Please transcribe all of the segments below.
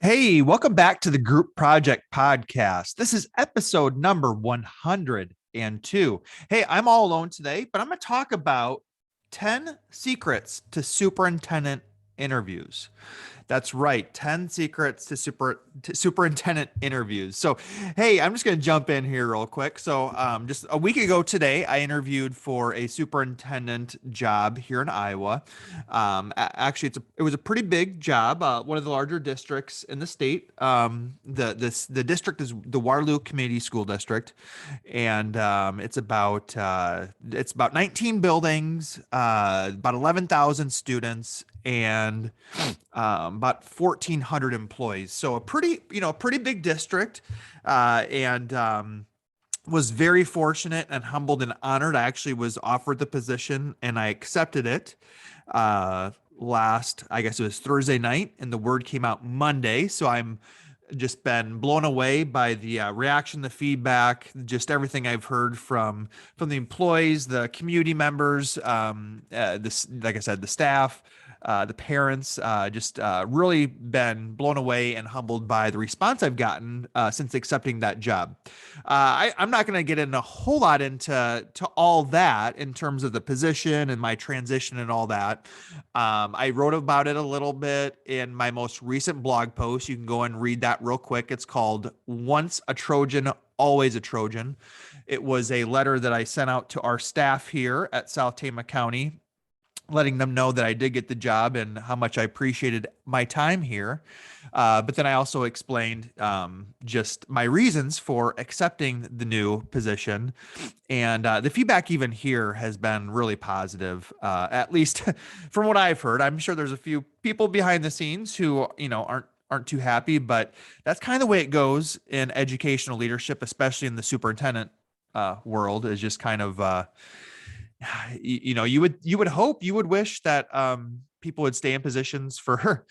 Hey, welcome back to the Group Project Podcast. This is episode number 102. Hey, I'm all alone today, but I'm going to talk about 10 secrets to superintendent interviews. That's right, 10 secrets to superintendent interviews. So, hey, I'm just going to jump in here real quick. So, just a week ago today, I interviewed for a superintendent job here in Iowa. Actually, it was a pretty big job, one of the larger districts in the state. The district is the Waterloo Community School District, and it's about 19 buildings, about 11,000 students, and about 1,400 employees. So a pretty big district, and was very fortunate and humbled and honored. I actually was offered the position and I accepted it. I guess it was Thursday night, and the word came out Monday. So I'm just been blown away by the reaction, the feedback, just everything I've heard from the employees, the community members, this, like I said, the staff, the parents. Just really been blown away and humbled by the response I've gotten since accepting that job. I'm not going to get in a whole lot into all that in terms of the position and my transition and all that. I wrote about it a little bit in my most recent blog post. You can go and read that real quick. It's called Once a Trojan, Always a Trojan. It was a letter that I sent out to our staff here at South Tama County, letting them know that I did get the job and how much I appreciated my time here. But then I also explained just my reasons for accepting the new position. And the feedback even here has been really positive, at least from what I've heard. I'm sure there's a few people behind the scenes who, aren't too happy, but that's kind of the way it goes in educational leadership, especially in the superintendent world, is just kind of you would wish that people would stay in positions for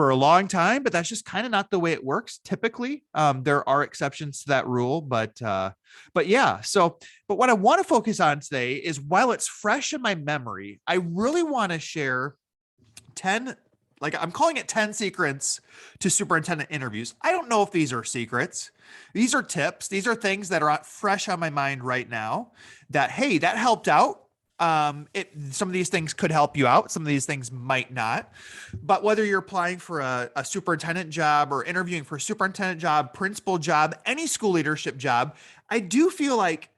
a long time, but that's just kind of not the way it works typically. There are exceptions to that rule, but yeah. But what I want to focus on today is, while it's fresh in my memory, I really want to share 10, like I'm calling it 10 secrets to superintendent interviews. I don't know if these are secrets. These are tips. These are things that are fresh on my mind right now that, hey, that helped out. Some of these things could help you out. Some of these things might not. But whether you're applying for a superintendent job or interviewing for a superintendent job, principal job, any school leadership job, I do feel like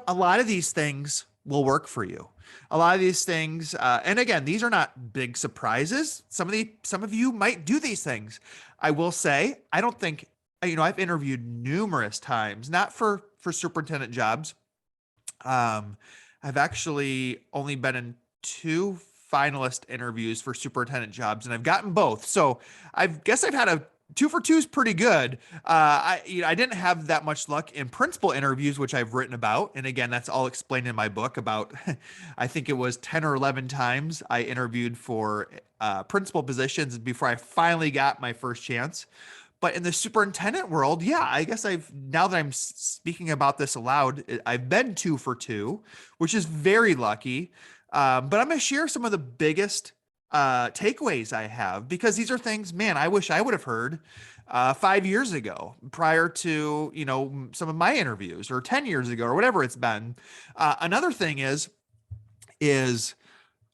a lot of these things will work for you. A lot of these things, and again, these are not big surprises. Some of you might do these things. I will say, I don't think, I've interviewed numerous times, not for superintendent jobs. I've actually only been in two finalist interviews for superintendent jobs, and I've gotten both. So I guess I've had a 2 for 2 is pretty good. I didn't have that much luck in principal interviews, which I've written about. And again, that's all explained in my book about, I think it was 10 or 11 times I interviewed for principal positions before I finally got my first chance. But in the superintendent world, yeah, I guess now that I'm speaking about this aloud, I've been 2 for 2, which is very lucky. But I'm going to share some of the biggest takeaways I have, because these are things, man, I wish I would have heard 5 years ago, prior to, some of my interviews, or 10 years ago, or whatever it's been. Another thing is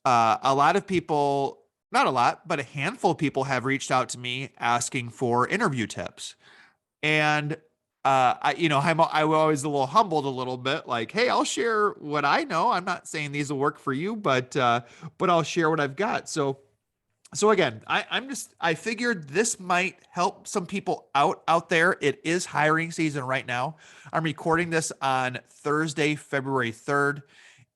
a lot of people, not a lot, but a handful of people have reached out to me asking for interview tips. And I'm always a little humbled a little bit, like, hey, I'll share what I know. I'm not saying these will work for you, but I'll share what I've got. So again, I figured this might help some people out there. It is hiring season right now. I'm recording this on Thursday, February 3rd.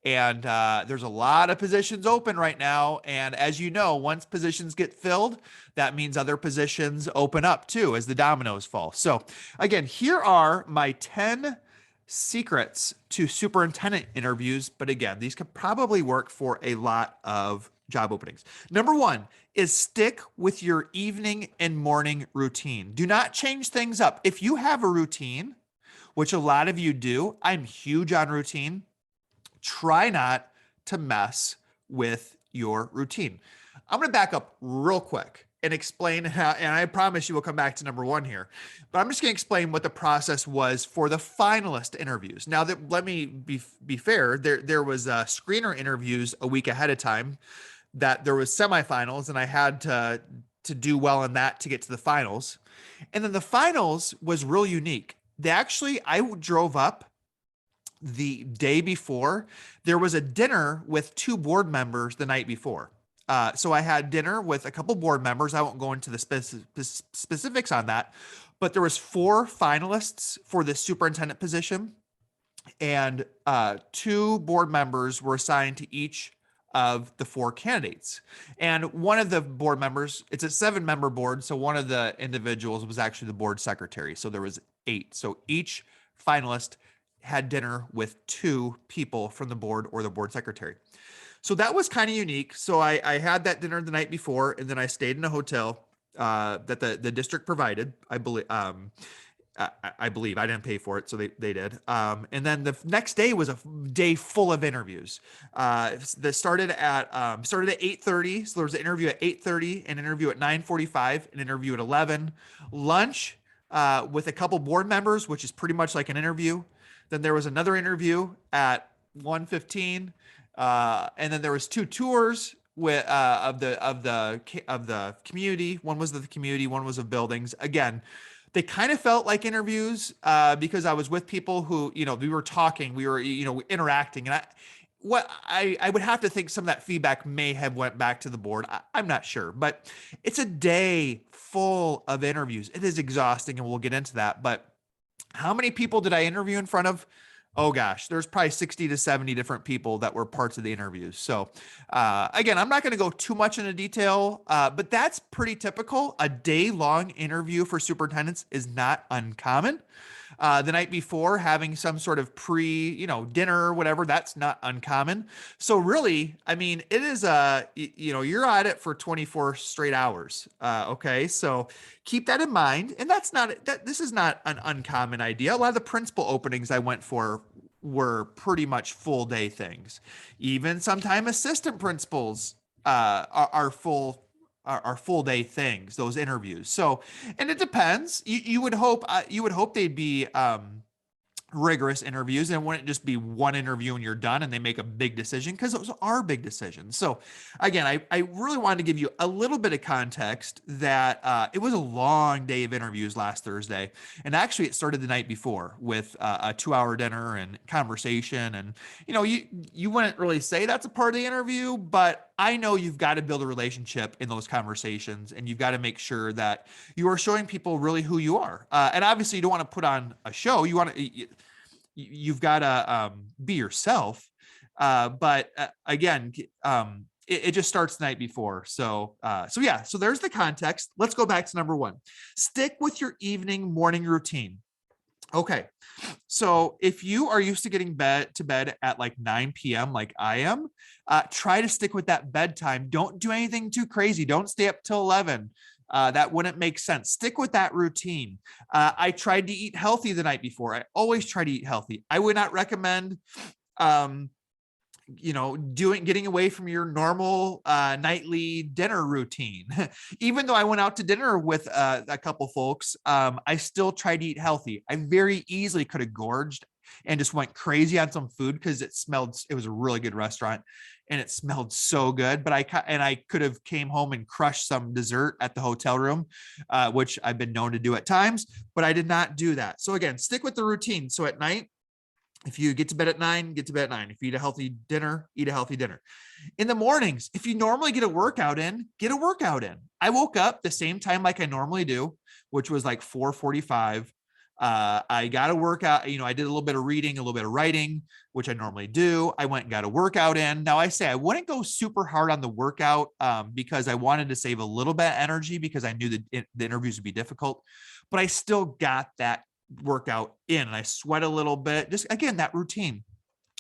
And there's a lot of positions open right now. And as you know, once positions get filled, that means other positions open up too, as the dominoes fall. So again, here are my 10 secrets to superintendent interviews. But again, these could probably work for a lot of job openings. Number 1 is stick with your evening and morning routine. Do not change things up. If you have a routine, which a lot of you do, I'm huge on routine. Try not to mess with your routine. I'm going to back up real quick. and explain how, and I promise you we'll come back to number one here, but I'm just going to explain what the process was for the finalist interviews. Now that, let me be fair, there was screener interviews a week ahead of time, that there was semifinals, and I had to do well in that to get to the finals. And then the finals was real unique. I drove up the day before. There was a dinner with 2 board members the night before. So I had dinner with a couple board members. I won't go into the specifics on that, but there was 4 finalists for the superintendent position, and 2 board members were assigned to each of the 4 candidates. And one of the board members, it's a 7-member board, so one of the individuals was actually the board secretary. So there was 8. So each finalist had dinner with 2 people from the board or the board secretary. So that was kind of unique. So I had that dinner the night before, and then I stayed in a hotel that the district provided. I believe I didn't pay for it, so they did. And then the next day was a day full of interviews. That started at 8:30. So there was an interview at 8:30, an interview at 9:45, an interview at 11, lunch with a couple board members, which is pretty much like an interview. Then there was another interview at 1:15. And then there was 2 tours with of the community. One was of the community, one was of buildings. Again, they kind of felt like interviews because I was with people who, we were talking, we were, interacting, and I would have to think some of that feedback may have went back to the board. I'm not sure, but it's a day full of interviews. It is exhausting, and we'll get into that. But how many people did I interview in front of? Oh gosh, there's probably 60 to 70 different people that were parts of the interviews. So again, I'm not going to go too much into detail, but that's pretty typical. A day-long interview for superintendents is not uncommon. The night before, having some sort of dinner or whatever, that's not uncommon. So really, I mean, it is you're at it for 24 straight hours. Okay. So keep that in mind. And this is not an uncommon idea. A lot of the principal openings I went for were pretty much full day things. Even sometimes assistant principals are full day things, those interviews. So, and it depends. You would hope they'd be rigorous interviews, and it wouldn't just be one interview and you're done and they make a big decision, because those are big decisions. So again, I really wanted to give you a little bit of context that it was a long day of interviews last Thursday. And actually it started the night before with a 2-hour dinner and conversation. And, you wouldn't really say that's a part of the interview, but I know you've got to build a relationship in those conversations, and you've got to make sure that you are showing people really who you are. And obviously you don't want to put on a show. You've got to be yourself. But again, it just starts the night before. So there's the context. Let's go back to number 1. Stick with your morning routine. Okay. So if you are used to getting to bed at like 9 p.m. like I am, try to stick with that bedtime. Don't do anything too crazy. Don't stay up till 11. That wouldn't make sense. Stick with that routine. I tried to eat healthy the night before. I always try to eat healthy. I would not recommend, getting away from your normal nightly dinner routine. Even though I went out to dinner with a couple folks, I still tried to eat healthy. I very easily could have gorged and just went crazy on some food because it was a really good restaurant and it smelled so good. But I could have came home and crushed some dessert at the hotel room, which I've been known to do at times, but I did not do that. So again, stick with the routine. So at night, if you get to bed at 9, get to bed at 9. If you eat a healthy dinner, eat a healthy dinner. In the mornings, if you normally get a workout in, get a workout in. I woke up the same time like I normally do, which was like 4:45. I got a workout. I did a little bit of reading, a little bit of writing, which I normally do. I went and got a workout in. Now I say I wouldn't go super hard on the workout because I wanted to save a little bit of energy because I knew that the interviews would be difficult, but I still got that workout in, and I sweat a little bit. Just again, that routine.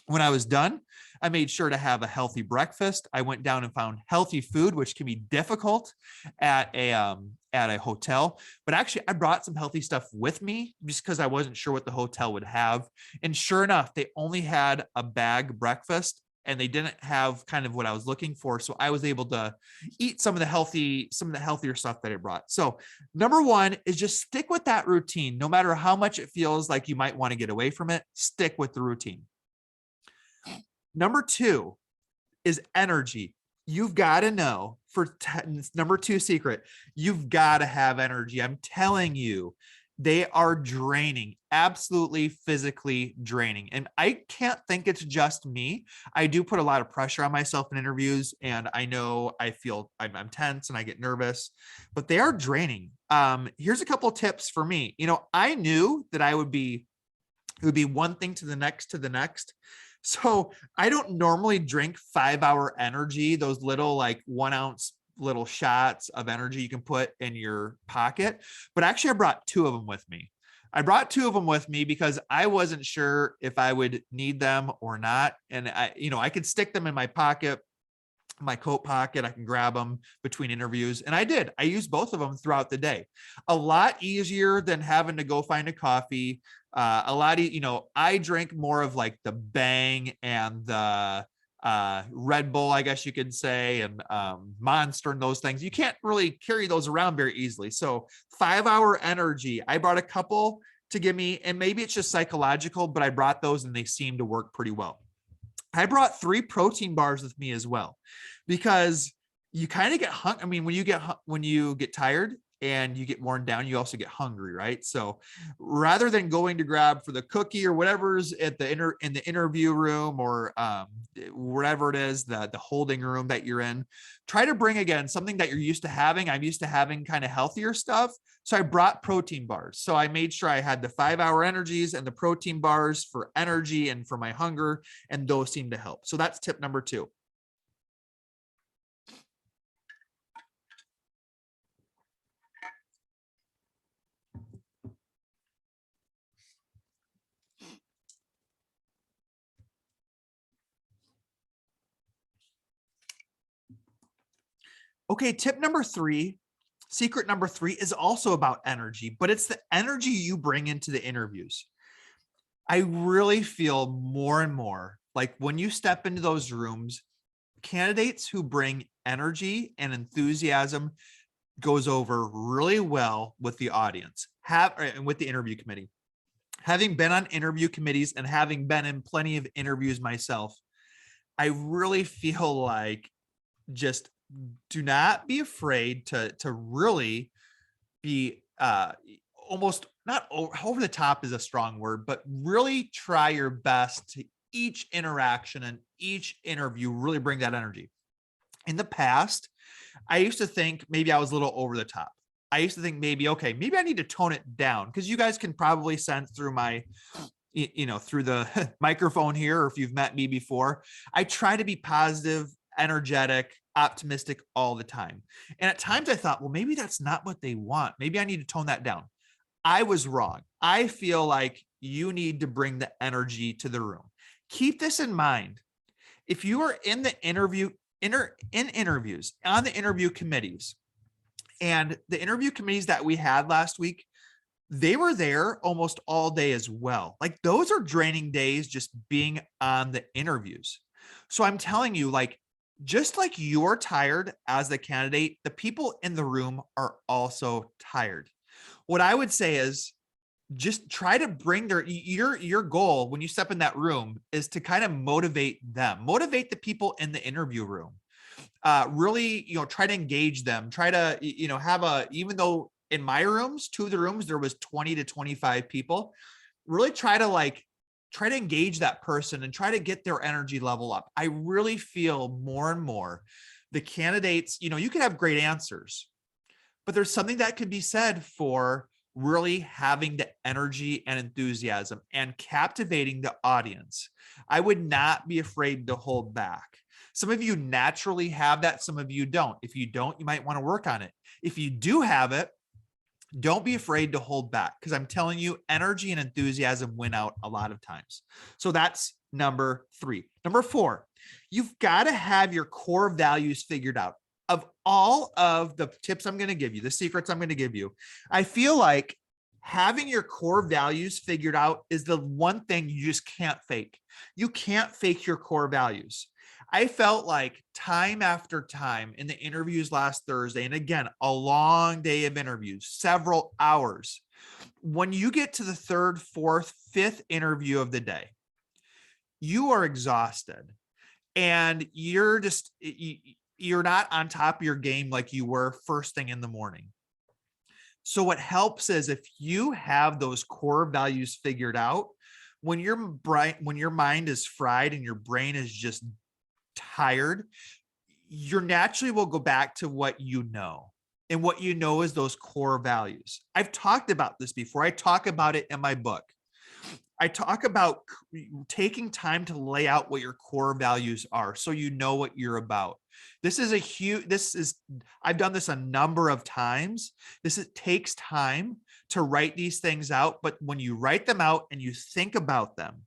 When I was done, I made sure to have a healthy breakfast. I went down and found healthy food, which can be difficult at a hotel. But actually, I brought some healthy stuff with me just because I wasn't sure what the hotel would have. And sure enough, they only had a bag breakfast and they didn't have kind of what I was looking for. So I was able to eat some of the healthier stuff that I brought. So number one is just stick with that routine. No matter how much it feels like you might want to get away from it, stick with the routine. Number two is energy. You've got to know number two secret, you've got to have energy. I'm telling you, they are draining, absolutely physically draining. And I can't think it's just me. I do put a lot of pressure on myself in interviews, and I know I'm tense and I get nervous, but they are draining. Here's a couple of tips for me. I knew that it would be one thing to the next. So I don't normally drink 5-hour energy, those little like 1 ounce little shots of energy you can put in your pocket. But actually I brought 2 of them with me. I brought 2 of them with me because I wasn't sure if I would need them or not. And I could stick them in my pocket, my coat pocket. I can grab them between interviews. And I did. I used both of them throughout the day. A lot easier than having to go find a coffee. I drink more of like the Bang and the Red Bull, I guess you could say, and Monster and those things. You can't really carry those around very easily. So 5-hour energy, I brought a couple to give me, and maybe it's just psychological, but I brought those and they seem to work pretty well. I brought 3 protein bars with me as well, because you kind of get hungry. I mean, when you get tired and you get worn down, you also get hungry, right? So rather than going to grab for the cookie or whatever's at in the interview room or wherever it is, the holding room that you're in, try to bring again something that you're used to having. I'm used to having kind of healthier stuff. So I brought protein bars. So I made sure I had the 5-hour energies and the protein bars for energy and for my hunger, and those seem to help. So that's tip number 2. Okay, tip number 3, secret number 3 is also about energy, but it's the energy you bring into the interviews. I really feel more and more like when you step into those rooms, candidates who bring energy and enthusiasm goes over really well with the audience, and with the interview committee. Having been on interview committees and having been in plenty of interviews myself, I really feel like just do not be afraid to really be almost not over the top is a strong word, but really try your best to each interaction and each interview really bring that energy. In the past, I used to think maybe I was a little over the top. I used to think maybe I need to tone it down, because you guys can probably sense through my through the microphone here, or if you've met me before, I try to be positive, energetic, optimistic all the time. And at times I thought, well, maybe that's not what they want. Maybe I need to tone that down. I was wrong. I feel like you need to bring the energy to the room. Keep this in mind. If you are in the interviews, on the interview committees, and the interview committees that we had last week, they were there almost all day as well. Like, those are draining days just being on the interviews. So I'm telling you, like, just like you're tired as the candidate, the people in the room are also tired. What I would say is just try to bring your goal when you step in that room is to kind of motivate them, motivate the people in the interview room. Really, try to engage them, try to, even though in my rooms, 2 of the rooms, there was 20 to 25 people, really try to engage that person and try to get their energy level up. I really feel more and more the candidates, you could have great answers, but there's something that could be said for really having the energy and enthusiasm and captivating the audience. I would not be afraid to hold back. Some of you naturally have that. Some of you don't. If you don't, you might want to work on it. If you do have it, don't be afraid to hold back, because I'm telling you, energy and enthusiasm win out a lot of times. So that's number 3. Number 4, you've got to have your core values figured out. Of all of the tips I'm going to give you, the secrets I'm going to give you, I feel like having your core values figured out is the one thing you just can't fake. You can't fake your core values. I felt like time after time in the interviews last Thursday, and again, a long day of interviews, several hours. When you get to the third, fourth, fifth interview of the day, you are exhausted and you're not on top of your game like you were first thing in the morning. So what helps is if you have those core values figured out, when your mind is fried and your brain is just tired, you naturally will go back to what you know. And what you know is those core values. I've talked about this before. I talk about it in my book. I talk about taking time to lay out what your core values are so you know what you're about. I've done this a number of times. Takes time to write these things out, but when you write them out and you think about them,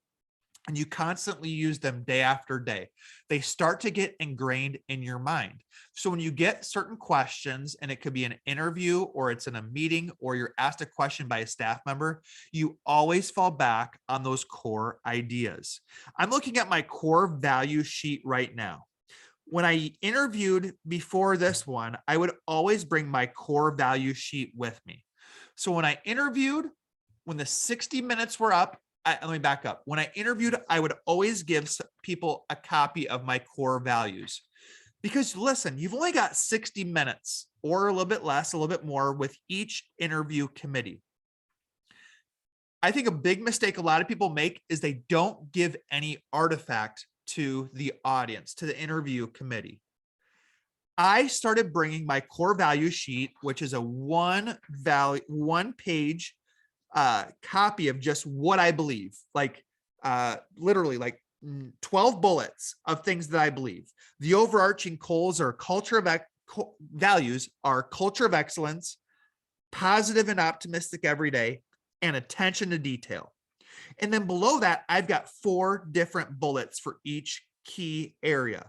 and you constantly use them day after day, they start to get ingrained in your mind. So when you get certain questions, and it could be an interview or it's in a meeting or you're asked a question by a staff member, you always fall back on those core ideas. I'm looking at my core value sheet right now. When I interviewed before this one, I would always bring my core value sheet with me. So when I interviewed, when the 60 minutes were up, let me back up. When I interviewed, I would always give people a copy of my core values. Because listen, you've only got 60 minutes or a little bit less, a little bit more with each interview committee. I think a big mistake a lot of people make is they don't give any artifact to the audience, to the interview committee. I started bringing my core value sheet, which is a one page copy of just what I believe, like literally like 12 bullets of things that I believe. The overarching goals or values are culture of excellence, positive and optimistic every day, and attention to detail. And then below that, I've got 4 different bullets for each key area.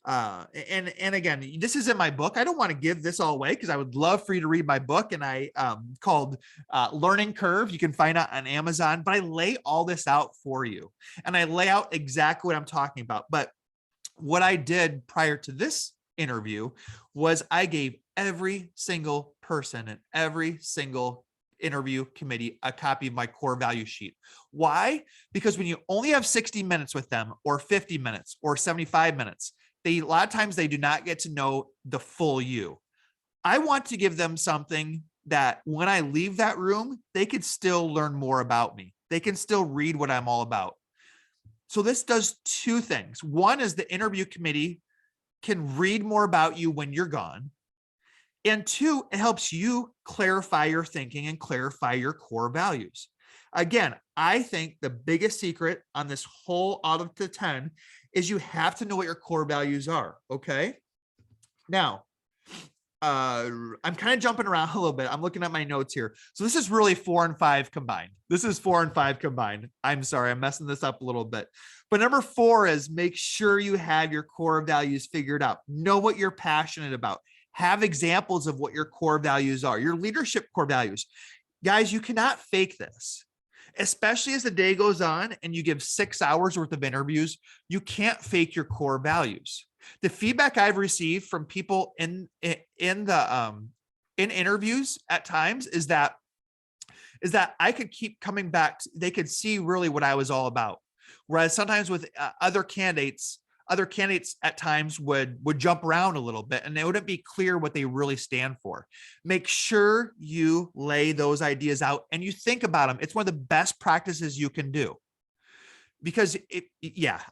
And again, this is in my book. I don't want to give this all away because I would love for you to read my book, and I called Learning Curve. You can find it on Amazon, but I lay all this out for you, and I lay out exactly what I'm talking about. But what I did prior to this interview was I gave every single person and every single interview committee a copy of my core value sheet. Why? Because when you only have 60 minutes with them, or 50 minutes or 75 minutes, a lot of times they do not get to know the full you. I want to give them something that when I leave that room, they could still learn more about me. They can still read what I'm all about. So this does 2 things. One is the interview committee can read more about you when you're gone. And 2, it helps you clarify your thinking and clarify your core values. Again, I think the biggest secret on this whole out of the 10 is you have to know what your core values are. Okay. Now, I'm kind of jumping around a little bit. I'm looking at my notes here. So this is really 4 and 5 combined. This is 4 and 5 combined. I'm sorry, I'm messing this up a little bit. But number 4 is make sure you have your core values figured out. Know what you're passionate about. Have examples of what your core values are, your leadership core values. Guys, you cannot fake this. Especially as the day goes on and you give 6 hours worth of interviews, you can't fake your core values. The feedback I've received from people in interviews at times is that I could keep coming back. They could see really what I was all about. Whereas sometimes with other candidates at times would jump around a little bit and it wouldn't be clear what they really stand for. Make sure you lay those ideas out and you think about them. It's one of the best practices you can do. Because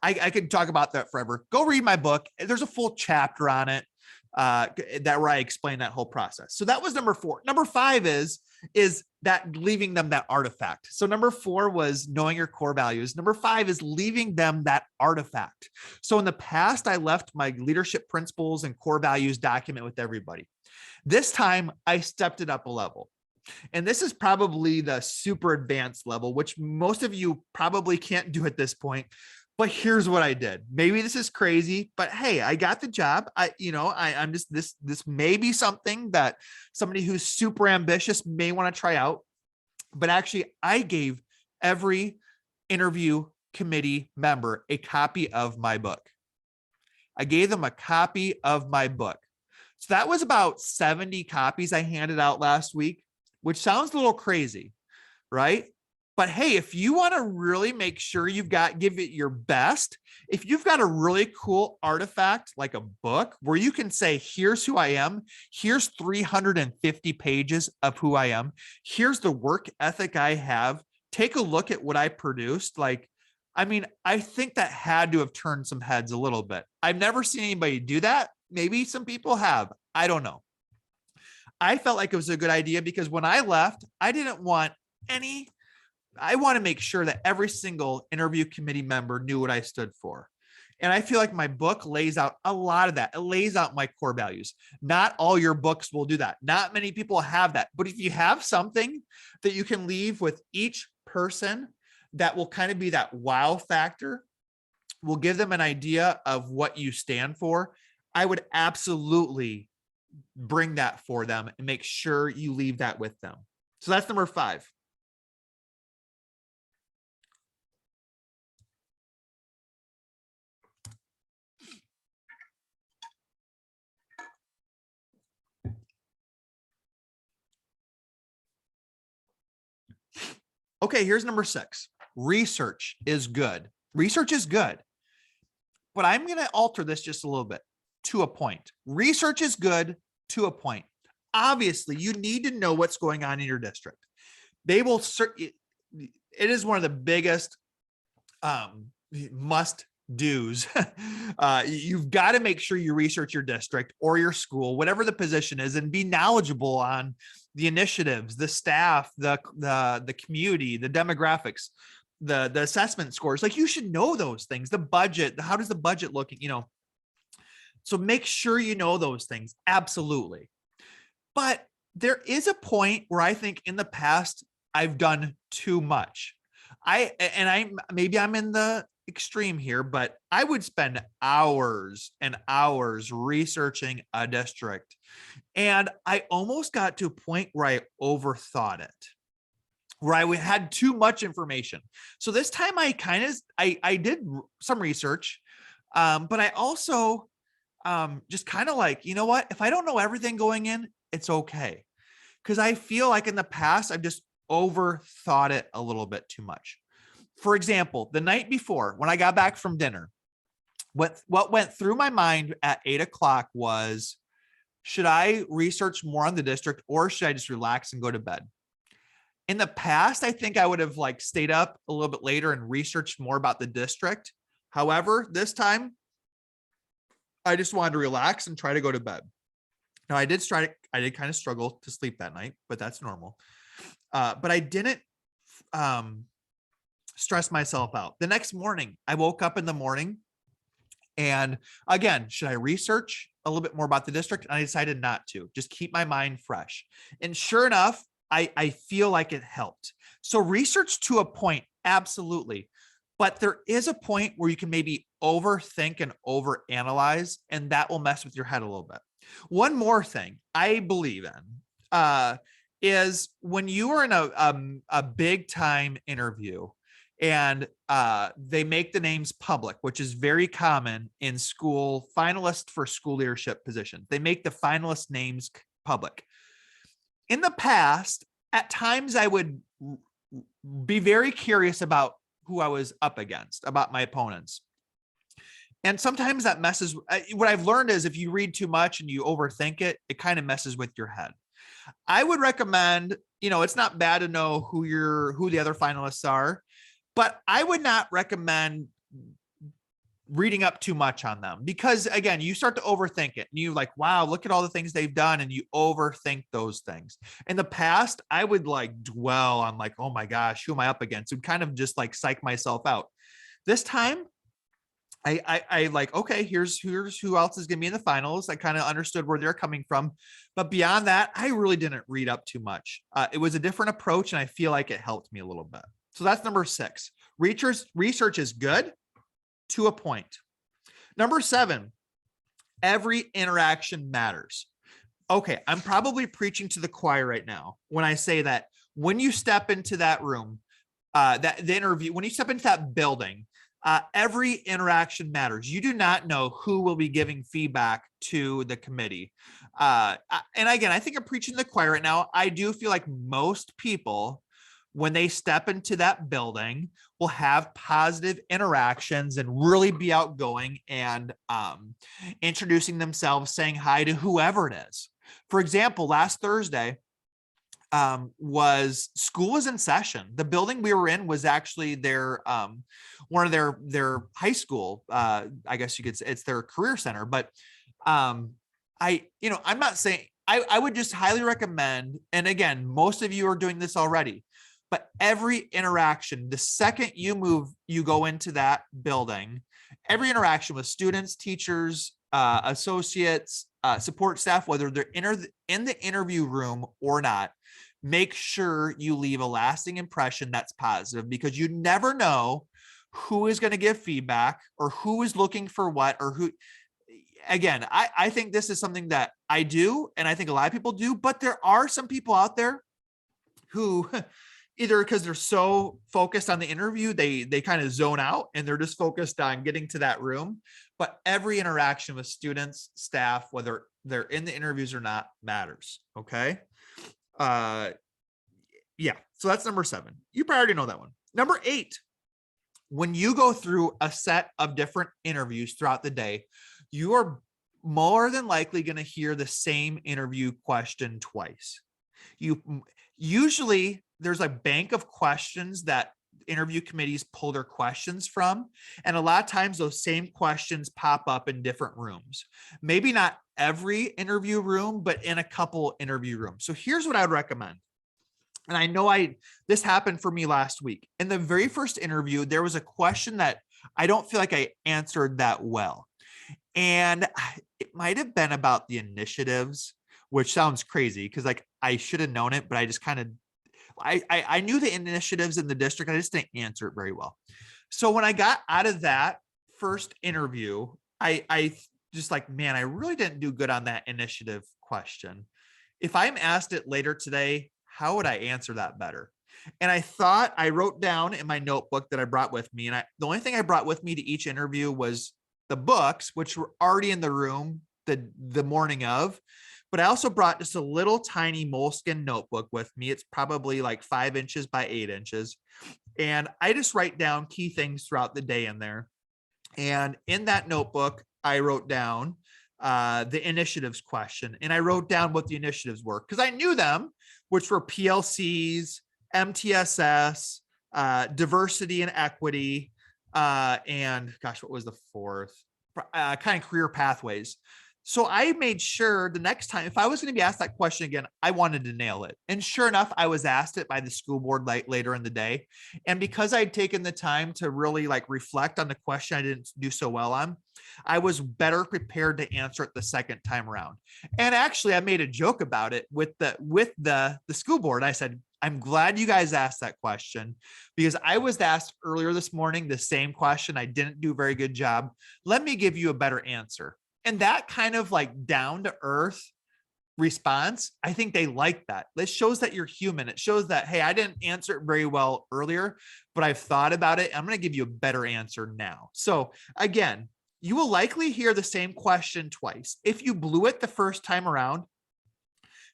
I could talk about that forever. Go read my book. There's a full chapter on it where I explain that whole process. So that was number 4. Number 5 is that leaving them that artifact. So number 4 was knowing your core values. Number 5 is leaving them that artifact. So in the past, I left my leadership principles and core values document with everybody. This time I stepped it up a level. And this is probably the super advanced level, which most of you probably can't do at this point. But here's what I did. Maybe this is crazy, but hey, I got the job. I'm just this may be something that somebody who's super ambitious may want to try out. But actually, I gave every interview committee member a copy of my book. I gave them a copy of my book. So that was about 70 copies I handed out last week, which sounds a little crazy, right? But hey, if you want to really make sure give it your best, if you've got a really cool artifact like a book where you can say, here's who I am, here's 350 pages of who I am, here's the work ethic I have, take a look at what I produced. Like, I mean, I think that had to have turned some heads a little bit. I've never seen anybody do that. Maybe some people have. I don't know. I felt like it was a good idea because when I left, I want to make sure that every single interview committee member knew what I stood for. And I feel like my book lays out a lot of that. It lays out my core values. Not all your books will do that. Not many people have that. But if you have something that you can leave with each person that will kind of be that wow factor, will give them an idea of what you stand for, I would absolutely bring that for them and make sure you leave that with them. So that's number 5. Okay, here's number 6. Research is good. Research is good. But I'm going to alter this just a little bit to a point. Research is good to a point. Obviously, you need to know what's going on in your district. They will, it is one of the biggest must do's. You've got to make sure you research your district or your school, whatever the position is, and be knowledgeable on the initiatives, the staff, the community, the demographics, the assessment scores. Like, you should know those things. The budget, how does the budget look? So make sure you know those things. Absolutely. But there is a point where I think in the past I've done too much. Maybe I'm in the extreme here, but I would spend hours and hours researching a district. And I almost got to a point where I overthought it, where I had too much information. So this time I did some research, but I also just kind of like, you know what, if I don't know everything going in, it's okay. Because I feel like in the past, I've just overthought it a little bit too much. For example, the night before, when I got back from dinner, what went through my mind at 8 o'clock was, should I research more on the district or should I just relax and go to bed? In the past, I think I would have stayed up a little bit later and researched more about the district. However, this time I just wanted to relax and try to go to bed. Now I did kind of struggle to sleep that night, but that's normal. But I didn't stress myself out. The next morning, I woke up in the morning and again, should I research a little bit more about the district? And I decided not to, just keep my mind fresh. And sure enough, I feel like it helped. So research to a point, absolutely. But there is a point where you can maybe overthink and overanalyze, and that will mess with your head a little bit. One more thing I believe in is when you are in a big time interview and they make the names public, which is very common in school finalists for school leadership positions. They make the finalist names public. In the past, at times I would be very curious about who I was up against, about my opponents. And sometimes that messes. What I've learned is if you read too much and you overthink it, it kind of messes with your head. I would recommend, it's not bad to know who the other finalists are, but I would not recommend reading up too much on them because again, you start to overthink it and you wow, look at all the things they've done. And you overthink those things. In the past, I would dwell on oh my gosh, who am I up against? And kind of just psych myself out. This time, I okay, here's who else is going to be in the finals. I kind of understood where they're coming from. But beyond that, I really didn't read up too much. It was a different approach and I feel like it helped me a little bit. So that's number 6. Research is good to a point. Number 7, every interaction matters. Okay, I'm probably preaching to the choir right now when I say that when you step into that room, the interview, when you step into that building, Every interaction matters. You do not know who will be giving feedback to the committee. And again, I think I'm preaching to the choir right now. I do feel like most people, when they step into that building, will have positive interactions and really be outgoing and introducing themselves, saying hi to whoever it is. For example, last Thursday, was school was in session. The building we were in was actually their one of their high school. I guess you could say it's their career center. But I'm not saying I would just highly recommend. And again, most of you are doing this already. But every interaction, the second you go into that building, every interaction with students, teachers, associates, support staff, whether they're in the interview room or not, make sure you leave a lasting impression that's positive, because you never know who is going to give feedback or who is looking for what, or who. Again, I think this is something that I do, and I think a lot of people do, but there are some people out there who either because they're so focused on the interview, they kind of zone out and they're just focused on getting to that room. But every interaction with students, staff, whether they're in the interviews or not, matters. Okay. Yeah. So that's number 7. You probably already know that one. Number 8, when you go through a set of different interviews throughout the day, you are more than likely going to hear the same interview question twice. Usually there's a bank of questions that interview committees pull their questions from. And a lot of times those same questions pop up in different rooms. Maybe not every interview room, but in a couple interview rooms. So here's what I would recommend. And I know this happened for me last week. In the very first interview, there was a question that I don't feel like I answered that well. And it might have been about the initiatives, which sounds crazy because like I should have known it, but I just kind of I knew the initiatives in the district. I just didn't answer it very well. So when I got out of that first interview, I just like, man, I really didn't do good on that initiative question. If I'm asked it later today, how would I answer that better? And I wrote down in my notebook that I brought with me. And the only thing I brought with me to each interview was the books, which were already in the room the morning of. But I also brought just a little tiny moleskin notebook with me. It's probably like 5 inches by 8 inches. And I just write down key things throughout the day in there. And in that notebook, I wrote down the initiatives question. And I wrote down what the initiatives were because I knew them, which were PLCs, MTSS, diversity and equity, and gosh, what was the fourth? Kind of career pathways. So I made sure the next time, if I was going to be asked that question again, I wanted to nail it. And sure enough, I was asked it by the school board later in the day. And because I'd taken the time to really like reflect on the question I didn't do so well on, I was better prepared to answer it the second time around. And actually, I made a joke about it with the school board. I said, I'm glad you guys asked that question because I was asked earlier this morning the same question. I didn't do a very good job. Let me give you a better answer. And that kind of like down to earth response, I think they like that. This shows that you're human. It shows that, hey, I didn't answer it very well earlier, but I've thought about it. I'm going to give you a better answer now. So again, you will likely hear the same question twice. If you blew it the first time around,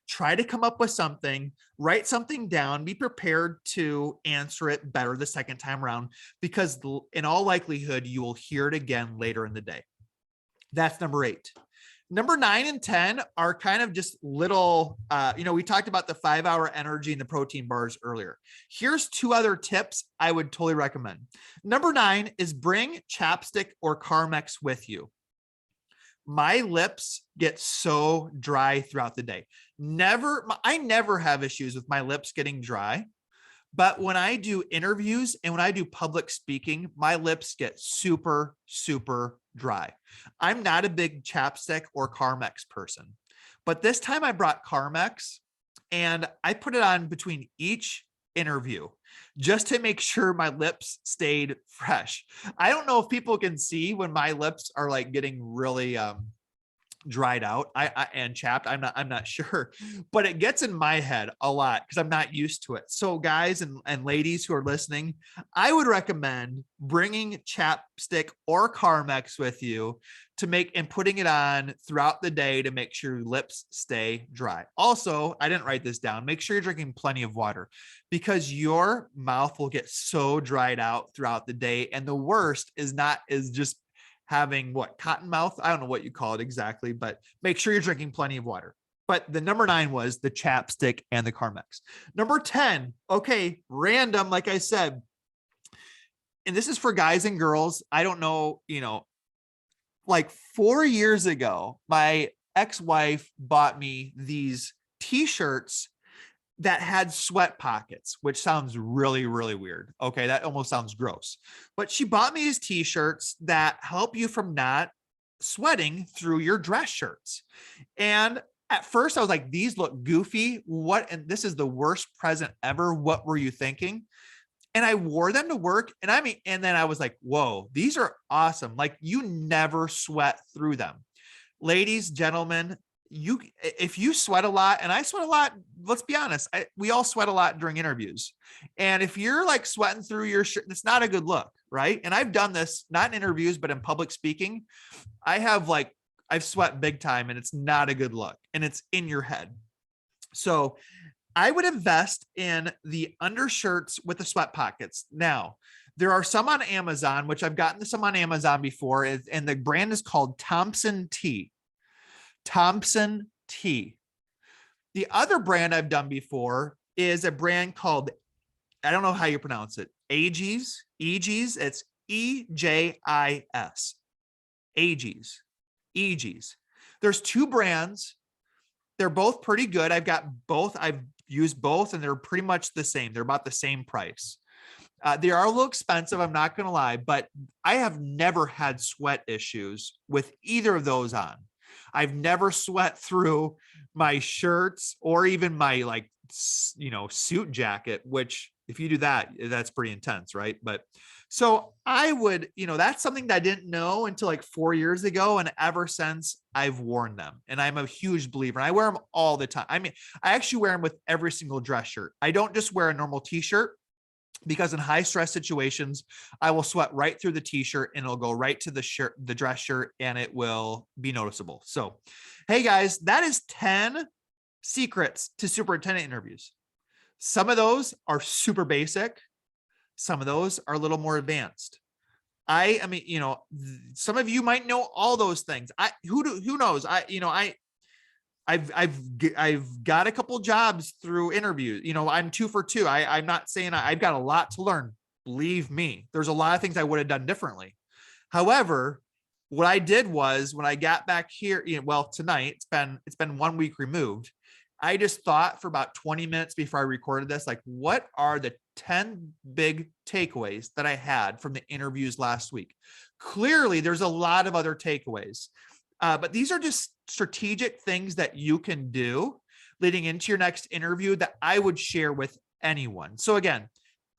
try to come up with something, write something down, be prepared to answer it better the second time around, because in all likelihood, you will hear it again later in the day. That's number 8. Number 9 and 10 are kind of just little, we talked about the 5-hour energy and the protein bars earlier. Here's 2 other tips I would totally recommend. Number 9 is bring chapstick or Carmex with you. My lips get so dry throughout the day. I never have issues with my lips getting dry. But when I do interviews and when I do public speaking, my lips get super, super dry. I'm not a big chapstick or Carmex person, but this time I brought Carmex and I put it on between each interview just to make sure my lips stayed fresh. I don't know if people can see when my lips are like getting really dried out and chapped. I'm not sure, but it gets in my head a lot because I'm not used to it. So guys and ladies who are listening, I would recommend bringing chapstick or Carmex with you to make and putting it on throughout the day to make sure your lips stay dry. Also, I didn't write this down. Make sure you're drinking plenty of water because your mouth will get so dried out throughout the day. And the worst is just having cotton mouth. I don't know what you call it exactly, but make sure you're drinking plenty of water. But the number 9 was the chapstick and the Carmex. Number 10, okay, random, like I said, and this is for guys and girls. I don't know, like 4 years ago, my ex-wife bought me these t-shirts that had sweat pockets, which sounds really, really weird. Okay, that almost sounds gross. But she bought me these t-shirts that help you from not sweating through your dress shirts. And at first I was like, these look goofy. And this is the worst present ever. What were you thinking? And I wore them to work. And then I was like, whoa, these are awesome. Like you never sweat through them. Ladies, gentlemen, if you sweat a lot, and I sweat a lot, let's be honest, we all sweat a lot during interviews. And if you're like sweating through your shirt, it's not a good look, right? And I've done this, not in interviews, but in public speaking. I've sweat big time and it's not a good look and it's in your head. So I would invest in the undershirts with the sweat pockets. Now, there are some on Amazon, which I've gotten some on Amazon before, and the brand is called Thompson T. Thompson T. The other brand I've done before is a brand called, I don't know how you pronounce it, Aegis. It's EJIS. Aegis. There's 2 brands. They're both pretty good. I've used both and they're pretty much the same. They're about the same price. They are a little expensive, I'm not going to lie, but I have never had sweat issues with either of those on. I've never sweat through my shirts or even my suit jacket, which if you do that, that's pretty intense, right? But so I would, that's something that I didn't know until like 4 years ago. And ever since I've worn them and I'm a huge believer and I wear them all the time. I mean, I actually wear them with every single dress shirt. I don't just wear a normal t-shirt because in high stress situations, I will sweat right through the t-shirt and it'll go right to the dress shirt and it will be noticeable. So, hey guys, that is 10 secrets to superintendent interviews. Some of those are super basic. Some of those are a little more advanced. I mean, some of you might know all those things. Who knows? I've got a couple jobs through interviews. I'm 2 for 2. I'm not saying I've got a lot to learn. Believe me, there's a lot of things I would have done differently. However, what I did was when I got back here, tonight, it's been 1 week removed. I just thought for about 20 minutes before I recorded this, like, what are the 10 big takeaways that I had from the interviews last week? Clearly, there's a lot of other takeaways, but these are just strategic things that you can do leading into your next interview that I would share with anyone. So again,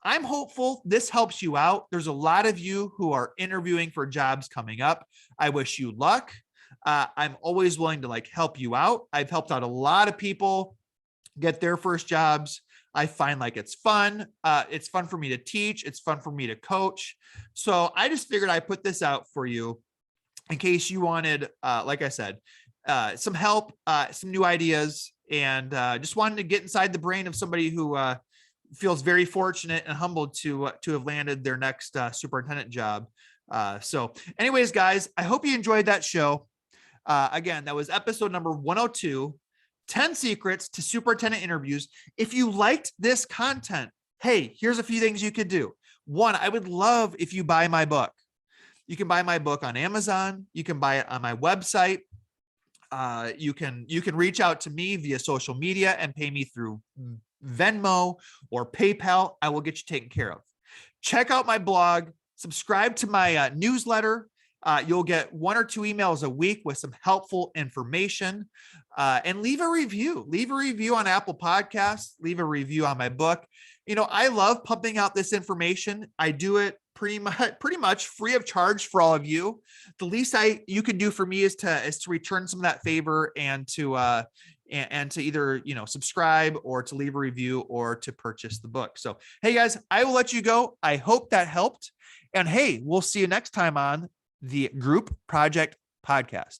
I'm hopeful this helps you out. There's a lot of you who are interviewing for jobs coming up. I wish you luck. I'm always willing to help you out. I've helped out a lot of people get their first jobs. I find it's fun. It's fun for me to teach. It's fun for me to coach. So I just figured I put this out for you in case you wanted, like I said, some help, some new ideas, and just wanted to get inside the brain of somebody who feels very fortunate and humbled to have landed their next superintendent job. So anyways, guys, I hope you enjoyed that show. Again, that was episode number 102, 10 secrets to superintendent interviews. If you liked this content, hey, here's a few things you could do. 1, I would love if you buy my book. You can buy my book on Amazon. You can buy it on my website. You can reach out to me via social media and pay me through Venmo or PayPal. I will get you taken care of. Check out my blog, subscribe to my newsletter. You'll get 1 or 2 emails a week with some helpful information, and leave a review. Leave a review on Apple Podcasts. Leave a review on my book. I love pumping out this information. I do it pretty much free of charge for all of you. The least you can do for me is to return some of that favor and to either subscribe or to leave a review or to purchase the book. So hey guys, I will let you go. I hope that helped. And hey, we'll see you next time on the Group Project Podcast.